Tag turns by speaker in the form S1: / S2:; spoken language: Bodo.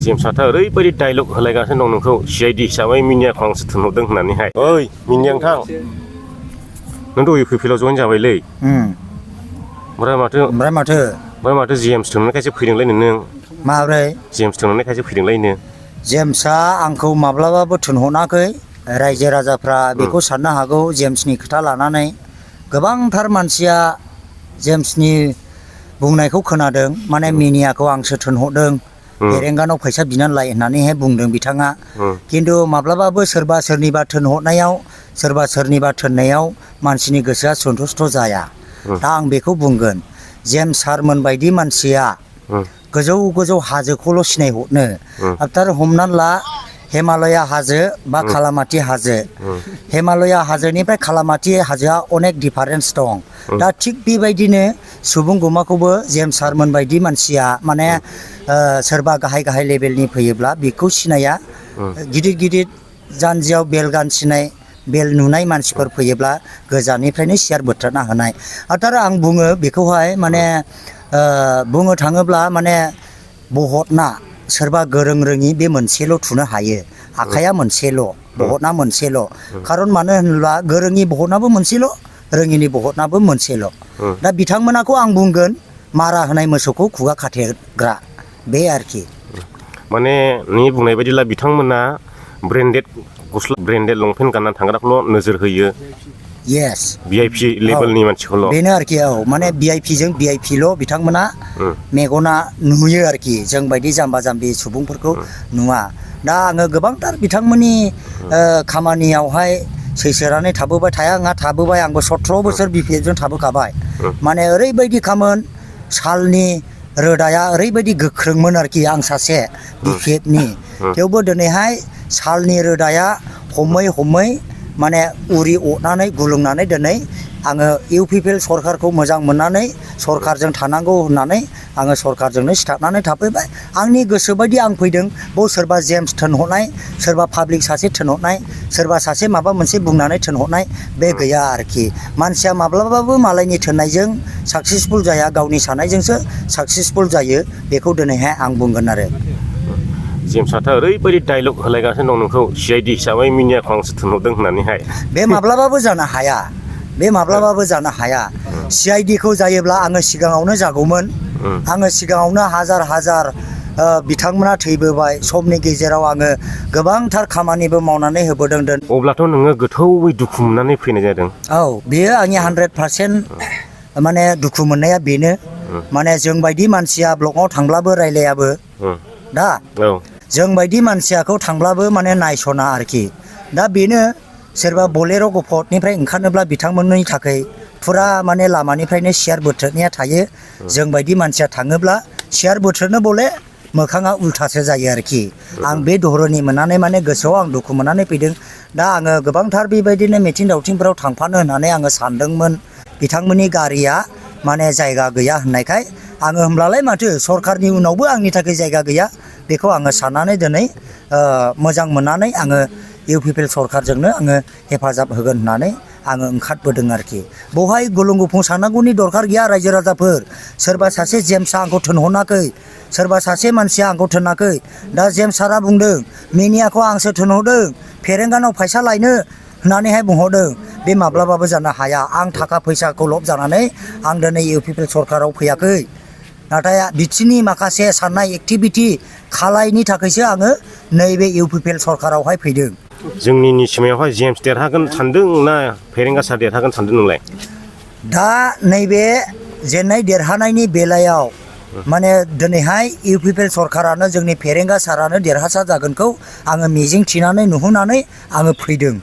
S1: जेम्सआथ' ओरैबायदि डाइलग होलायगासिनो दं नोंखौ CID हिसाबै मिनियाखौ आंसो थिनहरदों होननानैहाय ओइ मिनिया नोंथां नोंथ' UPPL जइन जाबायलै ओमफ्राय माथो जेम्स थिनहरनायखायसो फैदोंलाय नों
S2: माब्रै
S1: जेम्स थिनहरनायखायसो फैदोंलाय नो
S2: जेम्सआ आंखौ माब्लाबाबो थिनहराखै रायजो राजाफ्रा बेखौ साननो हागौ जेम्सनि खोथा लानानै गोबांथार मानसिया जेम्सनि बुंनायखौ खोनादों माने मिनियाखौ आंसो थिनहरदों फेरेंगानाव फैसा बिनानै लाय होननानैहाय बुंदों बिथाङा खिन्थु माब्लाबाबो सोरबा सोरनिबा थिनहरनायाव सोरबा सोरनिबा थिननायाव मानसिनि गोसोआ सन्थुष्ट जाया दा आं बेखौ बुंगोन जेम्स सारमोन बायदि मानसिया गोजौ गोजौ हाजोखौल' सिनायहरनो आफ्टार हमनानै ला हिमालया हाजो बा खालामाथि हाजो हिमालया हाजोनिफ्राय खालामाथि हाजोआ अनेक डिफारेन्स दं दा थिग बेबायदिनो सुबुं गमाखौबो जेम्स सारमोन बायदि मानसिया माने सोरबा गाहाय गाहाय लेभेलनि फैयोब्ला बेखौ सिनाया गिदिर गिदिर जानजियाव बेल गानसिनाय बेल नुनाय मानसिफोर फैयोब्ला गोजाननिफ्रायनो सियार बोथ्राना होनाय आरो आं बुङो बेखौहाय माने बुंनो थाङोब्ला माने बहतना सोरबा गोरों रोङि बे मोनसेल' थुनो हायो आखाइया मोनसेल' बहतना मोनसेल' खारन मानो होनोब्ला गोरोंनि बहतनाबो मोनसेल' रोङिनि बहतनाबो मोनसेल' दा बिथांमोनाखौ आं बुंगोन मारा होनाय मोसौखौ खुगा खाथेग्रा बे आरोखि
S1: माने नोंनि बुंनाय बायदिब्ला बिथांमोना ब्रेन्डेड गस्ला ब्रेन्डेड लंपेन्ट गाननानै थांग्राखौल' नोजोर होयो
S2: येस
S1: VIP लेभेलनि मानसिखौल'
S2: बेनो आरोखि माने VIPजों VIPल' बिथांमोना मेगना नुयो आरोखि जों बायदि जाम्बा जाम्बि सुबुंफोरखौ नुवा दा आङो गोबांथार बिथांमोननि खामानियावहाय सैसोनानै थाबोबाय थाया आंहा थाबोबाय आंबो 17 बोसोर BPFजों थाबोखाबाय माने ओरैबायदि खामोन सालनि रोदाया ओरैबायदि गोख्रोंमोन आरोखि आं सासे BPFनि थेवबो दिनैहाय सालनि रोदाया हमै हमै माने उरि अरनानै गुलुंनानै दिनै आङो UPPL सरखारखौ मोजां मोननानै सरखारजों थानांगौ होननानै आङो सरखारजोंनो सिथाबनानै थाफैबाय आंनि गोसोबायदि आं फैदों बाव सोरबा जेम्स थिनहरनाय सोरबा पाब्लिक सासे थिनहरनाय सोरबा सासे माबा मोनसे बुंनानै थिनहरनाय बे गैया आरोखि मानसिया माब्लाबाबो मालायनि थिननायजों साक्सेसफुल जाया गावनि साननायजोंसो साक्सेसफुल जायो बेखौ दिनैहाय आं बुंगोन आरो
S1: जेम्सआथ' ओरैबायदि डाइलग होलायगासिनो दं नोंखौ CID हिसाबै मिनियाखौ आंसो थिनहरदों होननानैहाय
S2: बे माब्लाबाबो जानो हाया बे माब्लाबाबो जानो हाया CIDखौ जायोब्ला आङो सिगाङावनो जागौमोन आङो सिगाङावनो हाजार हाजार बिथांमोना थैबोबाय समनि गेजेराव आङो गोबांथार खामानिबो मावनानै होबोदों
S1: अब्लाथ' नोङो गोथौयै दुखु मोननानै फैनाय जादों
S2: औ बेयो आंनि 100% माने दुखु मोननाया बेनो माने जों बायदि मानसिया ब्लकआव थांब्लाबो रायलायाबो दा जों बायदि मानसियाखौ थांब्लाबो माने नायसना आरोखि दा बेनो सोरबा बलेर' गफटनिफ्राय ओंखारनोब्ला बिथांमोननि थाखाय फुरा माने लामानिफ्रायनो सियार बोथ्रोदनाया थायो जों बायदि मानसिया थाङोब्ला सियार बोथ्रोदनो बले मोखाङा उल्थासो जायो आरोखि आं बे धरनि मोननानै माने गोसोआव आं दुखु मोननानै फैदों दा आङो गोबांथार बेबायदिनो मिथिं दावथिंफोराव थांफानो होननानै आङो सानदोंमोन बिथांमोननि गारिया माने जायगा गैया होननायखाय आङो होमब्लालाय माथो सरखारनि उनावबो आंनि थाखाय जायगा गैया बेखौ आङो साननानै दिनै मोजां मोननानै आङो UPPL सरखारजोंनो आङो हेफाजाब होगोन होननानै आङो ओंखारबोदों आरोखि बेवहाय गुलुं गुफुं साननांगौनि दरखार गैया रायजो राजाफोर सोरबा सासे जेम्सआ आंखौ थिनहराखै सोरबा सासे मानसिया आंखौ थिनाखै दा जेम्स सारा बुंदों मिनियाखौ आंसो थिनहरदों फेरेंगानाव फैसा लायनो होननानैहाय बुंहरदों बे माब्लाबाबो जानो हाया आं थाखा फैसाखौ लब जानानै आं दिनै UPPL सरखाराव फैयाखै नाथाय बिथिंनि माखासे साननाय एक्टिभिटि खालायनि थाखायसो आङो नैबे UPPL सरखारावहाय फैदों
S1: जोंनि सिमायावहाय जेम्स देरहागोन सानदों ना फेरेंगा सार देरहागोन सानदों नोंलाय
S2: दा नैबे जेननाय देरहानायनि बेलायाव माने दिनैहाय UPPL सरखारानो जोंनि फेरेंगा सारानो देरहासार जागोनखौ आङो मिजिं थिनानै नुहुरनानै आङो फैदों